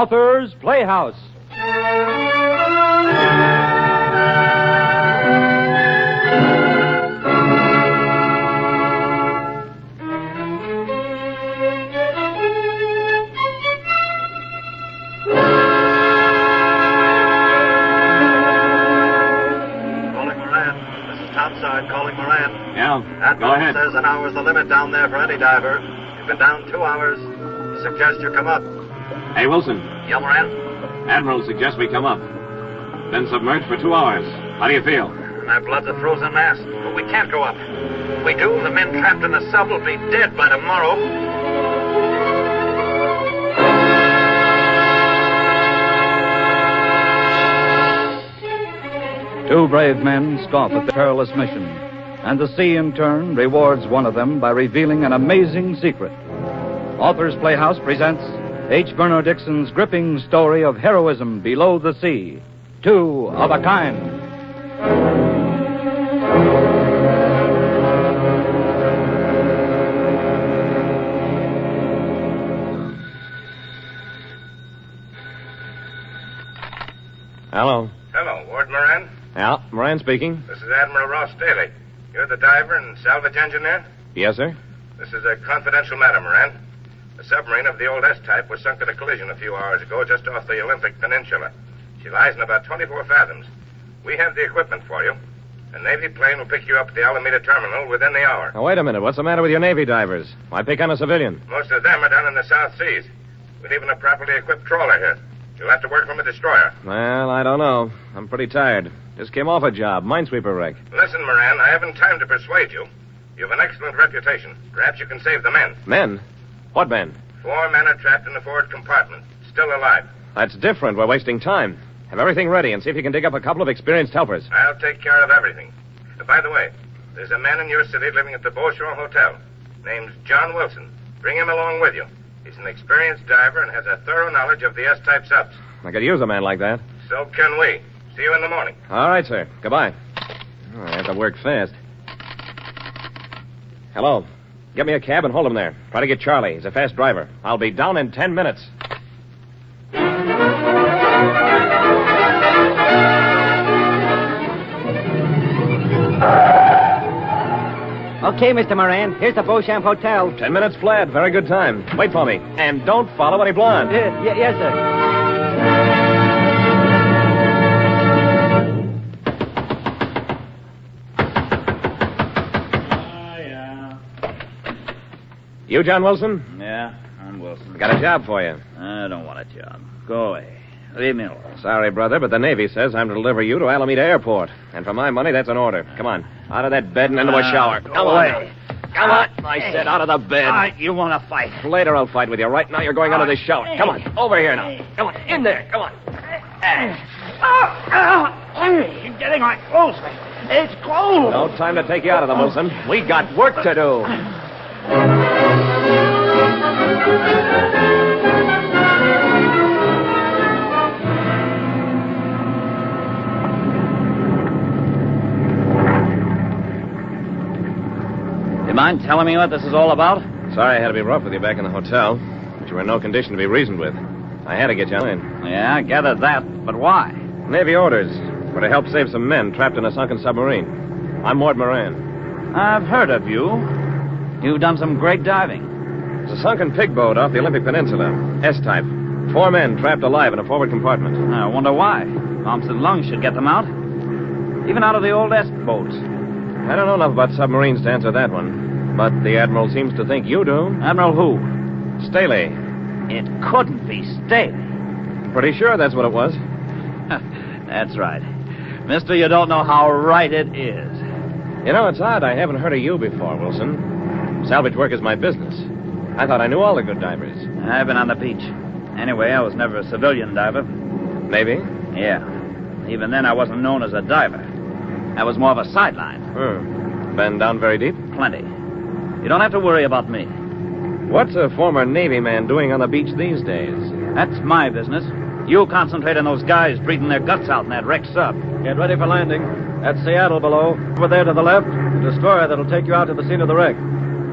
Author's Playhouse. Calling Moran. Yeah, Admiral go ahead. Says an hour's the limit down there for any diver. You've been down 2 hours. He suggests you come up. Hey, Wilson. Yeah, Moran? Admiral suggests we come up. Been submerged for 2 hours. How do you feel? My blood's a frozen mass, but we can't go up. If we do, the men trapped in the sub will be dead by tomorrow. Two brave men scoff at the perilous mission, and the sea, in turn, rewards one of them by revealing an amazing secret. Author's Playhouse presents H. Bernard Dixon's gripping story of heroism below the sea, Two of a Kind. Hello. Hello, Ward Moran. Yeah, Moran speaking. This is Admiral Ross Daly. You're the diver and salvage engineer? Yes, sir. This is a confidential matter, Moran. A submarine of the old S-type was sunk in a collision a few hours ago just off the Olympic Peninsula. She lies in about 24 fathoms. We have the equipment for you. A Navy plane will pick you up at the Alameda terminal within the hour. Now, wait a minute. What's the matter with your Navy divers? Why pick on a civilian? Most of them are down in the South Seas. With even a properly equipped trawler here. You'll have to work from a destroyer. Well, I don't know. I'm pretty tired. Just came off a job. Minesweeper wreck. Listen, Moran, I haven't time to persuade you. You have an excellent reputation. Perhaps you can save the men. Men? What men? 4 men are trapped in the forward compartment, still alive. That's different. We're wasting time. Have everything ready and see if you can dig up a couple of experienced helpers. I'll take care of everything. By the way, there's a man in your city living at the Beauchamp Hotel. Name's John Wilson. Bring him along with you. He's an experienced diver and has a thorough knowledge of the S-type subs. I could use a man like that. So can we. See you in the morning. All right, sir. Goodbye. Oh, I have to work fast. Hello. Get me a cab and hold him there. Try to get Charlie. He's a fast driver. I'll be down in 10 minutes. Okay, Mr. Moran. Here's the Beauchamp Hotel. 10 minutes flat. Very good time. Wait for me. And don't follow any blonde. Yes, sir. You, John Wilson? Yeah, I'm Wilson. Got a job for you. I don't want a job. Go away. Leave me alone. Sorry, brother, but the Navy says I'm to deliver you to Alameda Airport. And for my money, that's an order. Come on. Out of that bed and into a shower. Come on. Come on. I said out of the bed. You want to fight? Later I'll fight with you. Right now you're going out of this shower. Come on. Over here now. Come on. In there. Come on. You're getting my clothes. It's cold. No time to take you out of them, Wilson. We got work to do. You mind telling me what this is all about? Sorry I had to be rough with you back in the hotel, but you were in no condition to be reasoned with. I had to get you in. Yeah, I gathered that. But why? Navy orders were to help save some men trapped in a sunken submarine. I'm Ward Moran. I've heard of you. You've done some great diving. It's a sunken pig boat off the Olympic Peninsula. S-type. 4 men trapped alive in a forward compartment. I wonder why. Thompson Lung should get them out. Even out of the old S boats. I don't know enough about submarines to answer that one. But the Admiral seems to think you do. Admiral who? Staley. It couldn't be Staley. Pretty sure that's what it was. That's right. Mister, you don't know how right it is. You know, it's odd I haven't heard of you before, Wilson. Salvage work is my business. I thought I knew all the good divers. I've been on the beach. Anyway, I was never a civilian diver. Navy? Yeah. Even then, I wasn't known as a diver. I was more of a sideline. Been down very deep? Plenty. You don't have to worry about me. What's a former Navy man doing on the beach these days? That's my business. You concentrate on those guys breathing their guts out in that wrecked sub. Get ready for landing. That's Seattle below. Over there to the left, the destroyer that'll take you out to the scene of the wreck.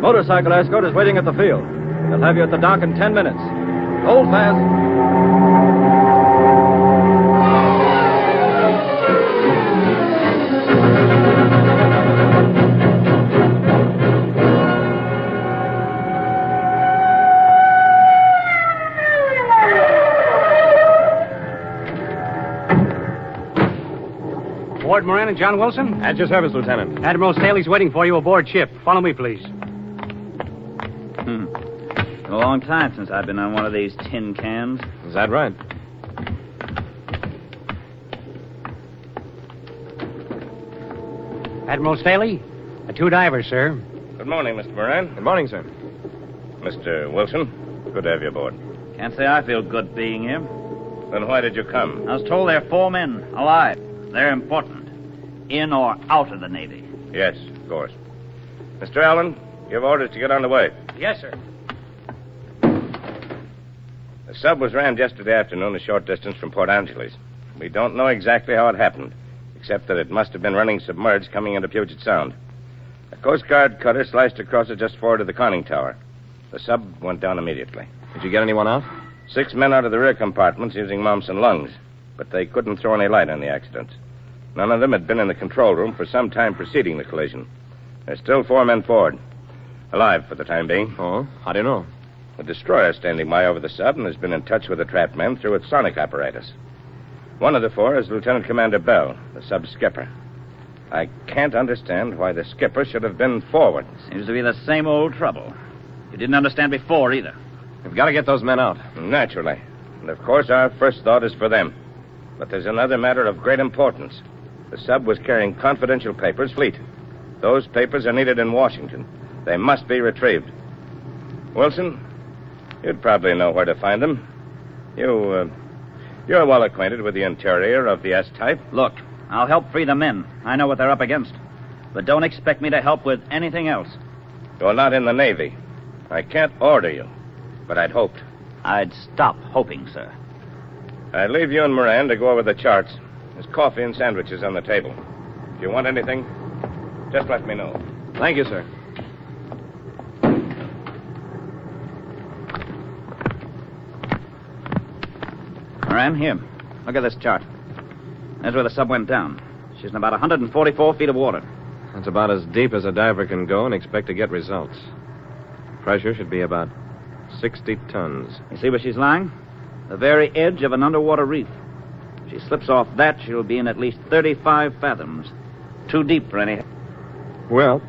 Motorcycle escort is waiting at the field. They'll have you at the dock in 10 minutes. Hold fast. Lord Moran and John Wilson? At your service, Lieutenant. Admiral Staley's waiting for you aboard ship. Follow me, please. Been a long time since I've been on one of these tin cans. Is that right? Admiral Staley? The two divers, sir. Good morning, Mr. Moran. Good morning, sir. Mr. Wilson, good to have you aboard. Can't say I feel good being here. Then why did you come? I was told there are 4 men alive. They're important. In or out of the Navy. Yes, of course. Mr. Allen, you have orders to get on the way. Yes, sir. The sub was rammed yesterday afternoon a short distance from Port Angeles. We don't know exactly how it happened, except that it must have been running submerged coming into Puget Sound. A Coast Guard cutter sliced across it just forward of the conning tower. The sub went down immediately. Did you get anyone out? 6 men out of the rear compartments using mumps and lungs, but they couldn't throw any light on the accident. None of them had been in the control room for some time preceding the collision. There's still 4 men forward. Alive for the time being. Oh, how do you know? A destroyer standing by over the sub and has been in touch with the trapped men through its sonic apparatus. One of the 4 is Lieutenant Commander Bell, the sub's skipper. I can't understand why the skipper should have been forward. Seems to be the same old trouble. You didn't understand before either. We've got to get those men out. Naturally. And of course our first thought is for them. But there's another matter of great importance. The sub was carrying confidential papers, fleet. Those papers are needed in Washington. They must be retrieved. Wilson, you'd probably know where to find them. You're well acquainted with the interior of the S-type. Look, I'll help free the men. I know what they're up against. But don't expect me to help with anything else. You're not in the Navy. I can't order you, but I'd hoped. I'd stop hoping, sir. I'd leave you and Moran to go over the charts. There's coffee and sandwiches on the table. If you want anything, just let me know. Thank you, sir. Moran, here. Look at this chart. There's where the sub went down. She's in about 144 feet of water. That's about as deep as a diver can go and expect to get results. Pressure should be about 60 tons. You see where she's lying? The very edge of an underwater reef. If she slips off that, she'll be in at least 35 fathoms. Too deep for any... Well,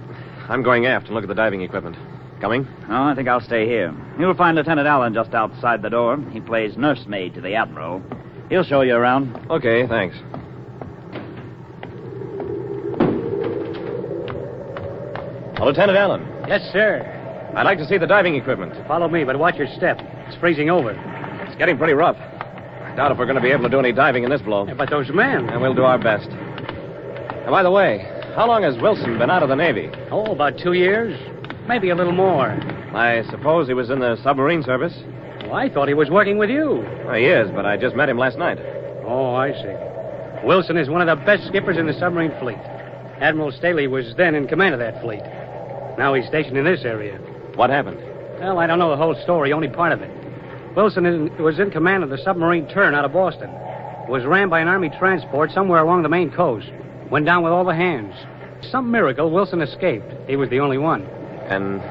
I'm going aft and look at the diving equipment. Coming? No, I think I'll stay here. You'll find Lieutenant Allen just outside the door. He plays nursemaid to the Admiral. He'll show you around. Okay, thanks. Oh, Lieutenant Allen. Yes, sir. I'd like to see the diving equipment. Follow me, but watch your step. It's freezing over. It's getting pretty rough. I doubt if we're going to be able to do any diving in this blow. Yeah, but those men... And we'll do our best. And by the way, how long has Wilson been out of the Navy? Oh, about 2 years. Maybe a little more. I suppose he was in the submarine service. Well, I thought he was working with you. Well, he is, but I just met him last night. Oh, I see. Wilson is one of the best skippers in the submarine fleet. Admiral Staley was then in command of that fleet. Now he's stationed in this area. What happened? Well, I don't know the whole story, only part of it. Wilson was in command of the submarine Turn out of Boston. Was rammed by an Army transport somewhere along the Maine coast. Went down with all the hands. Some miracle, Wilson escaped. He was the only one. And...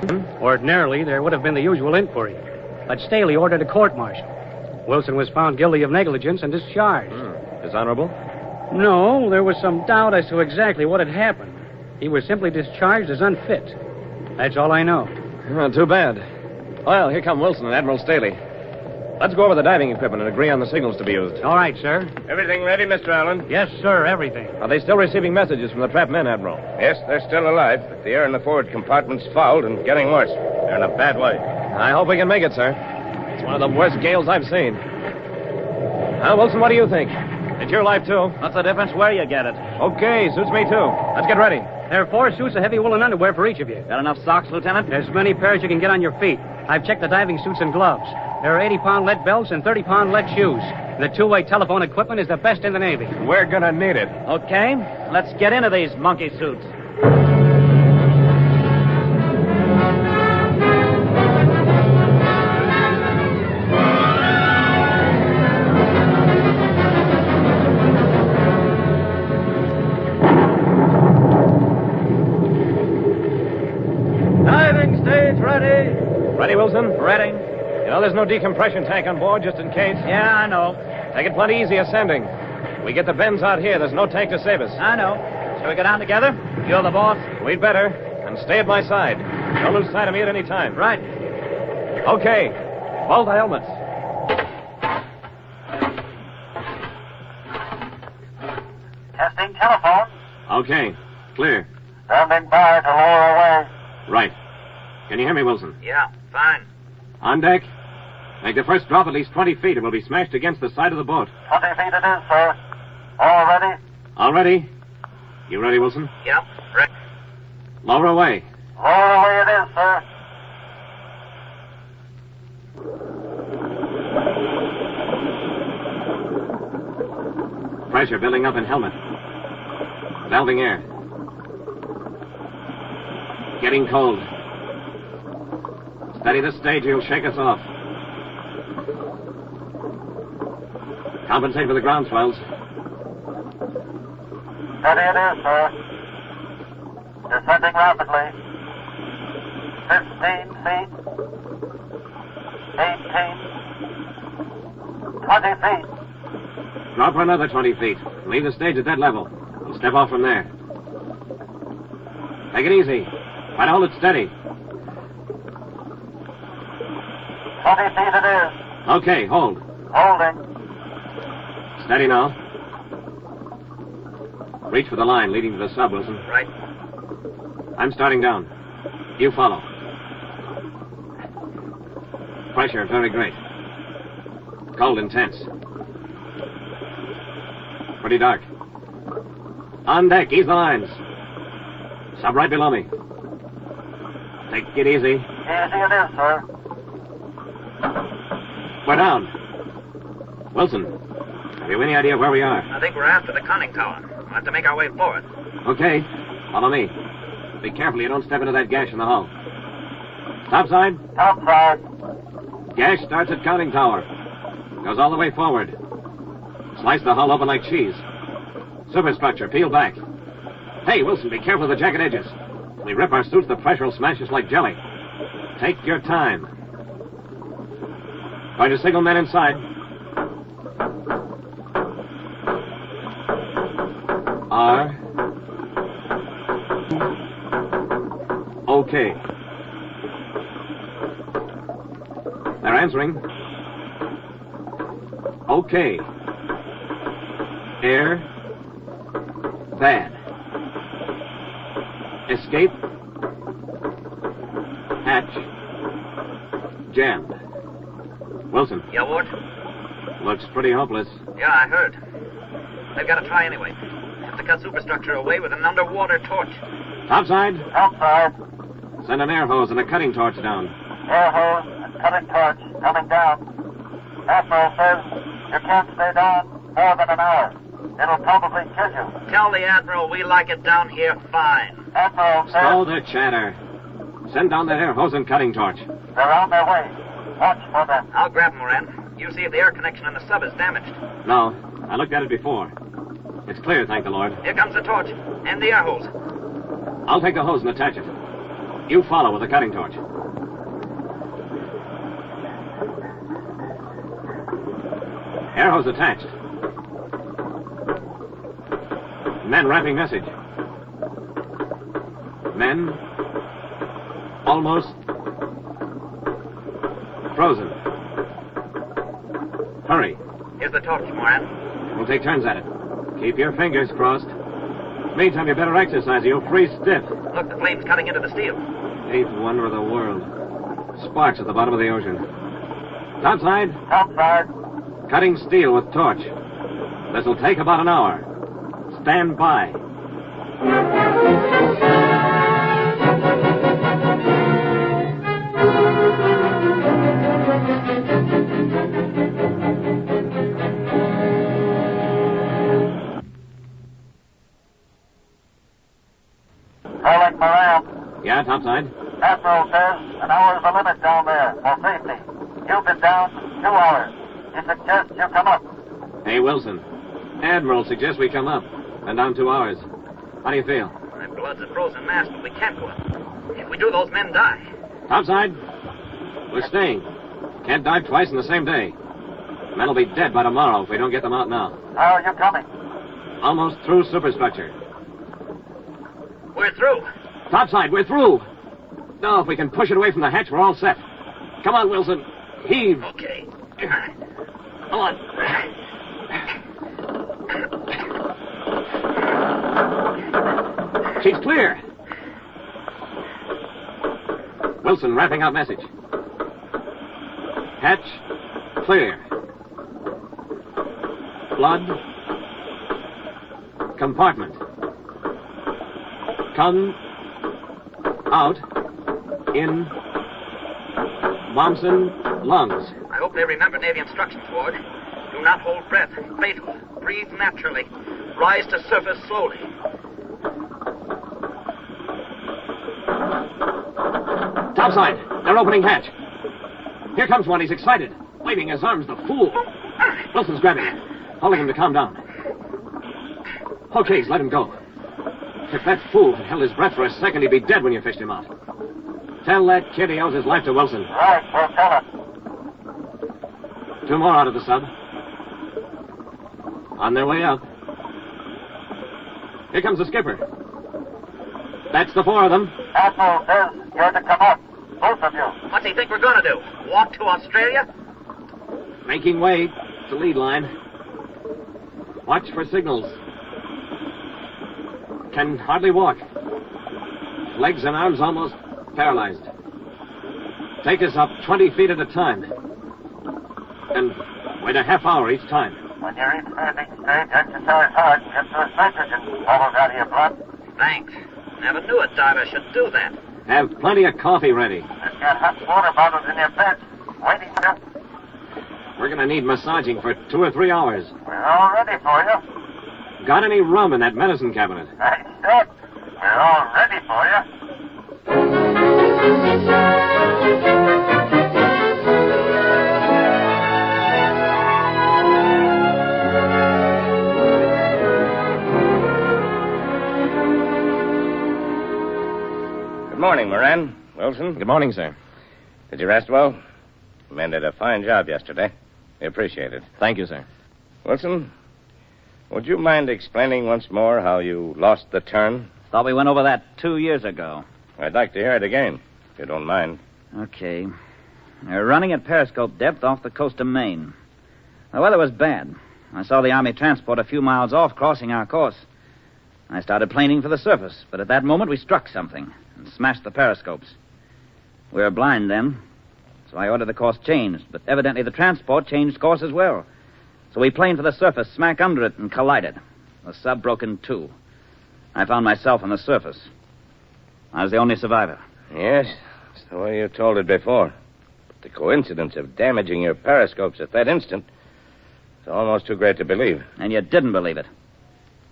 Ordinarily, there would have been the usual inquiry. But Staley ordered a court-martial. Wilson was found guilty of negligence and discharged. Dishonorable? No, there was some doubt as to exactly what had happened. He was simply discharged as unfit. That's all I know. Well, too bad. Well, here come Wilson and Admiral Staley. Let's go over the diving equipment and agree on the signals to be used. All right, sir. Everything ready, Mr. Allen? Yes, sir, everything. Are they still receiving messages from the trapped men, Admiral? Yes, they're still alive, but the air in the forward compartment's fouled and getting worse. They're in a bad way. I hope we can make it, sir. It's one of the worst gales I've seen. Now, Wilson, what do you think? It's your life, too. What's the difference where you get it? Okay, suits me, too. Let's get ready. There are 4 suits of heavy woolen underwear for each of you. Got enough socks, Lieutenant? As many pairs you can get on your feet. I've checked the diving suits and gloves. There are 80-pound lead belts and 30-pound lead shoes. The two-way telephone equipment is the best in the Navy. We're gonna need it. Okay, let's get into these monkey suits. Diving stage ready. Ready, Wilson? Ready? You know, there's no decompression tank on board, just in case. Yeah, I know. Take it plenty easy ascending. We get the bends out here. There's no tank to save us. I know. Shall we go down together? You're the boss. We'd better. And stay at my side. Don't lose sight of me at any time. Right. Okay. Both helmets. Testing telephone. Okay. Clear. Standing by to lower away. Right. Can you hear me, Wilson? Yeah, fine. On deck. Make the first drop at least 20 feet. It will be smashed against the side of the boat. 20 feet it is, sir. All ready? All ready? You ready, Wilson? Yep, ready. Lower away. Lower away it is, sir. Pressure building up in helmet. Valving air. Getting cold. Steady the stage or you'll shake us off. Compensate for the ground swells. Steady it is, sir. Descending rapidly. 15 feet. 18. 20 feet. Drop for another 20 feet. Leave the stage at that level. We'll step off from there. Take it easy. Try to hold it steady. 20 feet it is. Okay, hold. Holding. Steady now. Reach for the line leading to the sub, Wilson. Right. I'm starting down. You follow. Pressure very great. Cold intense. Pretty dark. On deck, ease the lines. Sub right below me. Take it easy. Easy it is, sir. We're down. Wilson, have you any idea where we are? I think we're after the conning tower. We'll have to make our way forward. Okay. Follow me. Be careful you don't step into that gash in the hull. Topside. Topside. Gash starts at conning tower. Goes all the way forward. Slice the hull open like cheese. Superstructure, peel back. Hey, Wilson, be careful of the jacket edges. If we rip our suits, the pressure will smash us like jelly. Take your time. Going to signal men inside. R. Okay. They're answering. Okay. Air. Bad. Escape. Hatch. Jammed. Wilson. Yeah, Ward? Looks pretty hopeless. Yeah, I heard. They've got to try anyway. Have to cut superstructure away with an underwater torch. Topside. Topside. Send an air hose and a cutting torch down. Air hose and cutting torch coming down. Admiral says you can't stay down more than an hour. It'll probably kill you. Tell the Admiral we like it down here fine. Admiral says... Stall the chatter. Send down that air hose and cutting torch. They're on their way. Watch for them. I'll grab them, Moran. You see if the air connection in the sub is damaged. No, I looked at it before. It's clear, thank the Lord. Here comes the torch and the air hose. I'll take the hose and attach it. You follow with the cutting torch. Air hose attached. Men rapping message. Men almost frozen. Hurry. Here's the torch, Moran. We'll take turns at it. Keep your fingers crossed. Meantime, you better exercise or you'll freeze stiff. Look, the flame's cutting into the steel. Eighth wonder of the world. Sparks at the bottom of the ocean. Topside. Topside. Cutting steel with torch. This'll take about an hour. Stand by. Calling Moran. Yeah, topside. Admiral says an hour's the limit down there for safety. You've been down 2 hours. He suggests you come up. Hey, Wilson. Admiral suggests we come up. Been down 2 hours. How do you feel? My blood's a frozen mass, but we can't go up. If we do, those men die. Topside. We're staying. Can't dive twice in the same day. The men will be dead by tomorrow if we don't get them out now. How are you coming? Almost through superstructure. We're through. Topside, we're through. Now, if we can push it away from the hatch, we're all set. Come on, Wilson. Heave. Okay. Come on. She's clear. Wilson, wrapping up message. Hatch, clear. Blood, compartment. Come, out, in, Momsen, lungs. I hope they remember Navy instructions, Ward. Do not hold breath. Fatal. Breathe naturally. Rise to surface slowly. Topside, they're opening hatch. Here comes one. He's excited. Waving his arms, the fool. Wilson's grabbing him, holding him to calm down. Okay, let him go. If that fool had held his breath for a second, he'd be dead when you fished him out. Tell that kid he owes his life to Wilson. Right, we'll tell him. 2 more out of the sub. On their way up. Here comes the skipper. That's the 4 of them. Admiral says you're to come up. Both of you. What's he think we're going to do? Walk to Australia? Making way to lead line. Watch for signals. Can hardly walk. Legs and arms almost paralyzed. Take us up 20 feet at a time. And wait a half hour each time. When you reach landing stage, exercise hard and get those nitrogen bubbles out of your blood. Thanks. Never knew a diver should do that. Have plenty of coffee ready. I've got hot water bottles in your bed, waiting to... We're going to need massaging for 2 or 3 hours. We're all ready for you. Got any rum in that medicine cabinet? I said, we're all ready for you. Good morning, Moran. Wilson. Good morning, sir. Did you rest well? The men did a fine job yesterday. We appreciate it. Thank you, sir. Wilson, would you mind explaining once more how you lost the turn? Thought we went over that 2 years ago. I'd like to hear it again, if you don't mind. Okay. We're running at periscope depth off the coast of Maine. The weather was bad. I saw the Army transport a few miles off crossing our course. I started planing for the surface, but at that moment we struck something and smashed the periscopes. We were blind then, so I ordered the course changed, but evidently the transport changed course as well. So we planed for the surface, smack under it, and collided. The sub broke in 2. I found myself on the surface. I was the only survivor. Yes, that's the way you told it before. But the coincidence of damaging your periscopes at that instant is almost too great to believe. And you didn't believe it.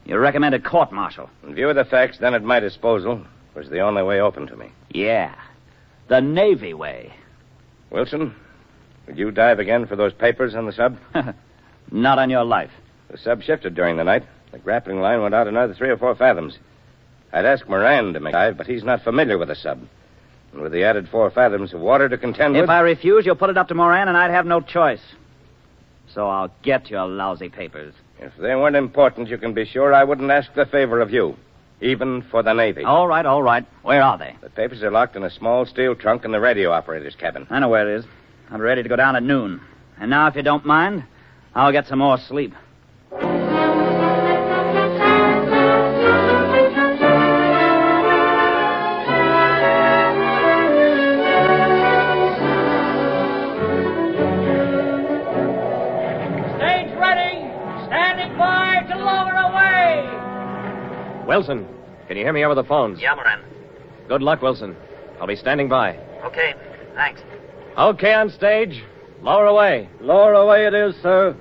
You recommended court-martial. In view of the facts then at my disposal, it was the only way open to me. Yeah. The Navy way. Wilson, would you dive again for those papers on the sub? Not on your life. The sub shifted during the night. The grappling line went out another 3 or 4 fathoms. I'd ask Moran to make a dive, but he's not familiar with the sub. And with the added 4 fathoms of water to contend with... If I refuse, you'll put it up to Moran, and I'd have no choice. So I'll get your lousy papers. If they weren't important, you can be sure I wouldn't ask the favor of you, even for the Navy. All right, all right. Where are they? The papers are locked in a small steel trunk in the radio operator's cabin. I know where it is. I'm ready to go down at noon. And now, if you don't mind, I'll get some more sleep. Wilson, can you hear me over the phones? Yeah, Moran. Good luck, Wilson. I'll be standing by. Okay, thanks. Okay, on stage. Lower away. Lower away it is, sir.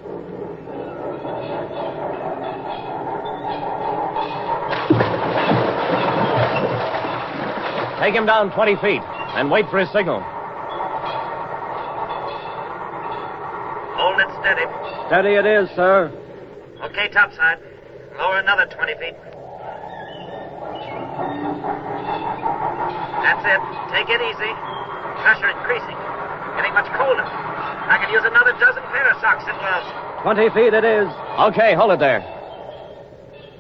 Take him down 20 feet and wait for his signal. Hold it steady. Steady it is, sir. Okay, topside. Lower another 20 feet. That's it. Take it easy. Pressure increasing. Getting much colder. I could use another dozen pair of socks and gloves. 20 feet it is. Okay, hold it there.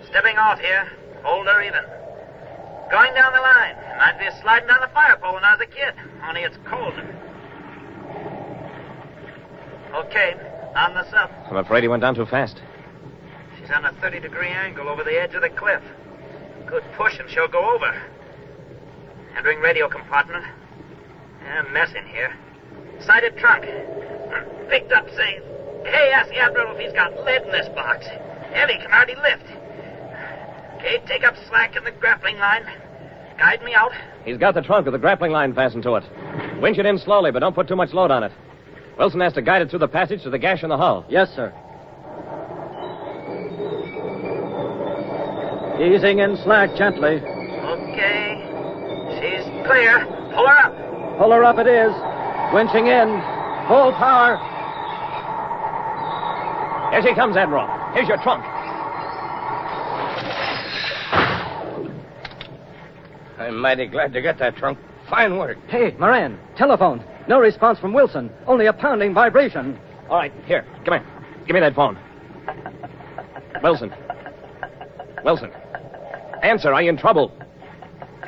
Stepping off here. Hold her even. Going down the line. Might be sliding down the fire pole when I was a kid. Only it's colder. Okay, on the sub. I'm afraid he went down too fast. She's on a 30-degree angle over the edge of the cliff. Good push and she'll go over. Entering radio compartment. Mess in here. Sighted trunk. Picked up saying, hey, ask the Admiral if he's got lead in this box. Heavy, can hardly lift. Okay, take up slack in the grappling line. Guide me out. He's got the trunk with the grappling line fastened to it. Winch it in slowly, but don't put too much load on it. Wilson has to guide it through the passage to the gash in the hull. Yes, sir. Easing in slack gently. Okay. She's clear. Pull her up. Pull her up it is. Winching in. Full power. Here she comes, Admiral. Here's your trunk. I'm mighty glad to get that trunk. Fine work. Hey, Moran, telephone. No response from Wilson. Only a pounding vibration. All right, here. Come here. Give me that phone. Wilson. Wilson. Answer. Are you in trouble?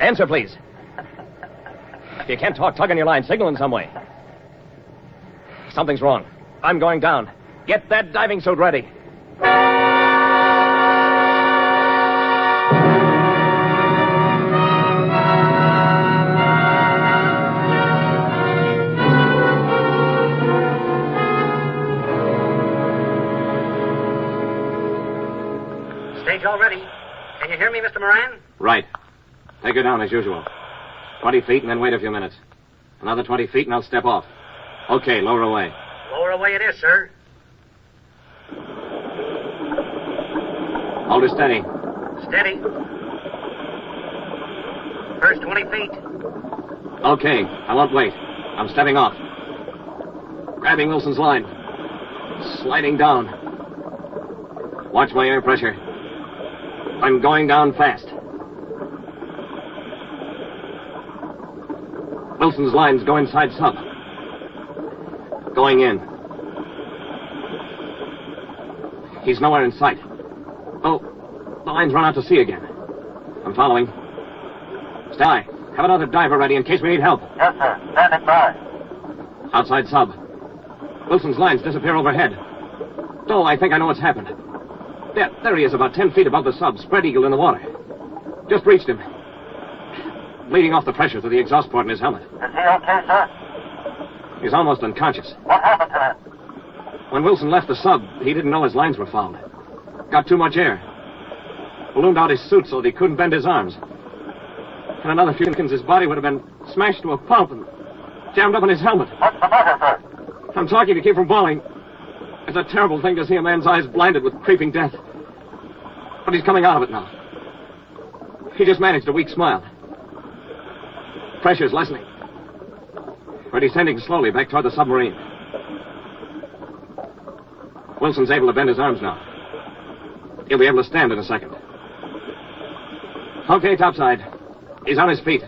Answer, please. If you can't talk, tug on your line. Signal in some way. Something's wrong. I'm going down. Get that diving suit ready. Stage all ready. Can you hear me, Mr. Moran? Right. Take her down as usual. 20 feet and then wait a few minutes. Another 20 feet and I'll step off. Okay, lower away. Lower away it is, sir. Hold her steady. Steady. First 20 feet. Okay, I won't wait. I'm stepping off. Grabbing Wilson's line. Sliding down. Watch my air pressure. I'm going down fast. Wilson's lines go inside sub. Going in. He's nowhere in sight. Oh, the line's run out to sea again. I'm following. Stay. Have another diver ready in case we need help. Yes, sir. Standing by. Outside sub. Wilson's lines disappear overhead. Oh, I think I know what's happened. There he is, about 10 feet above the sub, spread eagle in the water. Just reached him. Bleeding off the pressure through the exhaust port in his helmet. Is he okay, sir? He's almost unconscious. What happened to him? When Wilson left the sub, he didn't know his lines were fouled. Got too much air. Ballooned out his suit so that he couldn't bend his arms. In another few seconds, his body would have been smashed to a pulp and jammed up in his helmet. What's the matter, sir? I'm talking to keep from falling. It's a terrible thing to see a man's eyes blinded with creeping death. But he's coming out of it now. He just managed a weak smile. Pressure's lessening. We're descending slowly back toward the submarine. Wilson's able to bend his arms now. He'll be able to stand in a second. Okay, topside. He's on his feet.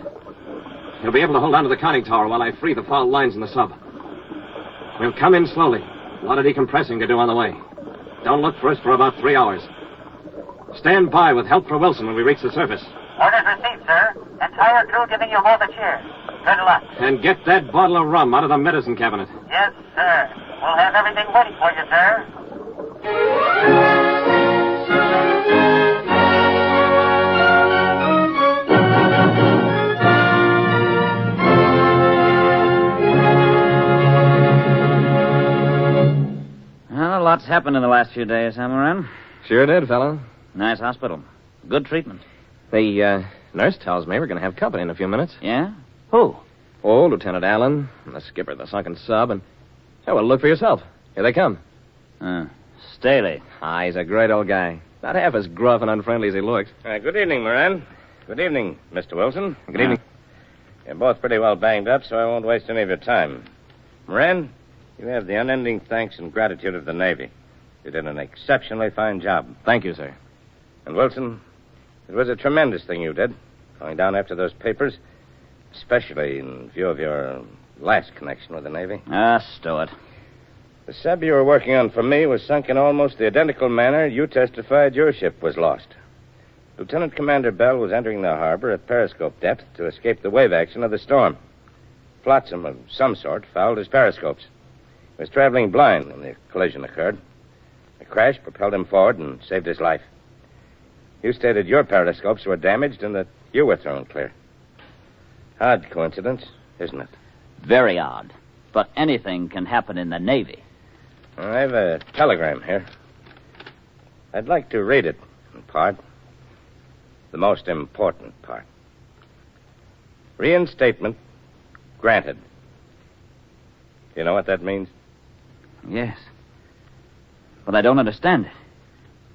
He'll be able to hold on to the conning tower while I free the foul lines in the sub. We'll come in slowly. A lot of decompressing to do on the way. Don't look for us for about 3 hours. Stand by with help for Wilson when we reach the surface. Orders received, sir. Entire crew giving you all the cheers. Good luck. And get that bottle of rum out of the medicine cabinet. Yes, sir. We'll have everything ready for you, sir. Well, a lot's happened in the last few days, huh, Moran? Sure did, fella. Nice hospital. Good treatment. The nurse tells me we're going to have company in a few minutes. Yeah? Who? Oh, Lieutenant Allen, the skipper of the sunken sub, and... Oh, well, look for yourself. Here they come. Staley. Ah, he's a great old guy. Not half as gruff and unfriendly as he looks. Good evening, Moran. Good evening, Mr. Wilson. Good evening. You're both pretty well banged up, so I won't waste any of your time. Moran, you have the unending thanks and gratitude of the Navy. You did an exceptionally fine job. Thank you, sir. And, Wilson, it was a tremendous thing you did, going down after those papers, especially in view of your last connection with the Navy. Stow it. The sub you were working on for me was sunk in almost the identical manner you testified your ship was lost. Lieutenant Commander Bell was entering the harbor at periscope depth to escape the wave action of the storm. Flotsam of some sort fouled his periscopes. He was traveling blind when the collision occurred. The crash propelled him forward and saved his life. You stated your periscopes were damaged and that you were thrown clear. Odd coincidence, isn't it? Very odd. But anything can happen in the Navy. I have a telegram here. I'd like to read it in part. The most important part. Reinstatement granted. You know what that means? Yes. But I don't understand it.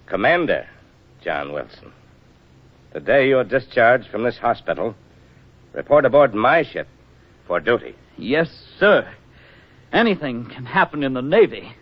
Commander John Wilson. The day you're discharged from this hospital, report aboard my ship for duty. Yes, sir. Anything can happen in the Navy.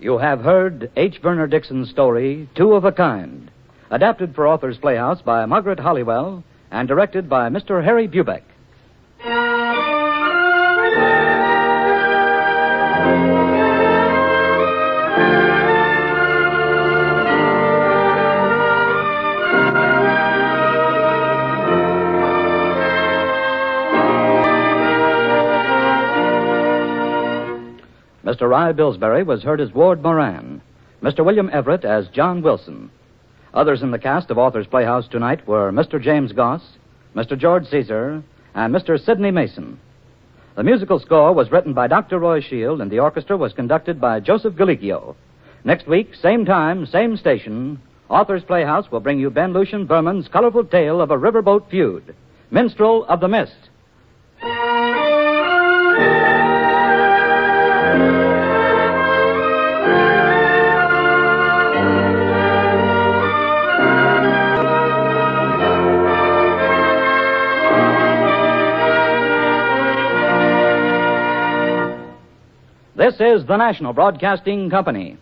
You have heard H. Verner Dixon's story, Two of a Kind, adapted for Authors Playhouse by Margaret Hollywell and directed by Mr. Harry Bubeck. Mr. Rye Billsbury was heard as Ward Moran, Mr. William Everett as John Wilson. Others in the cast of Authors Playhouse tonight were Mr. James Goss, Mr. George Caesar, and Mr. Sidney Mason. The musical score was written by Dr. Roy Shield, and the orchestra was conducted by Joseph Galicchio. Next week, same time, same station, Authors Playhouse will bring you Ben Lucian Berman's colorful tale of a riverboat feud, Minstrel of the Mist. This is the National Broadcasting Company.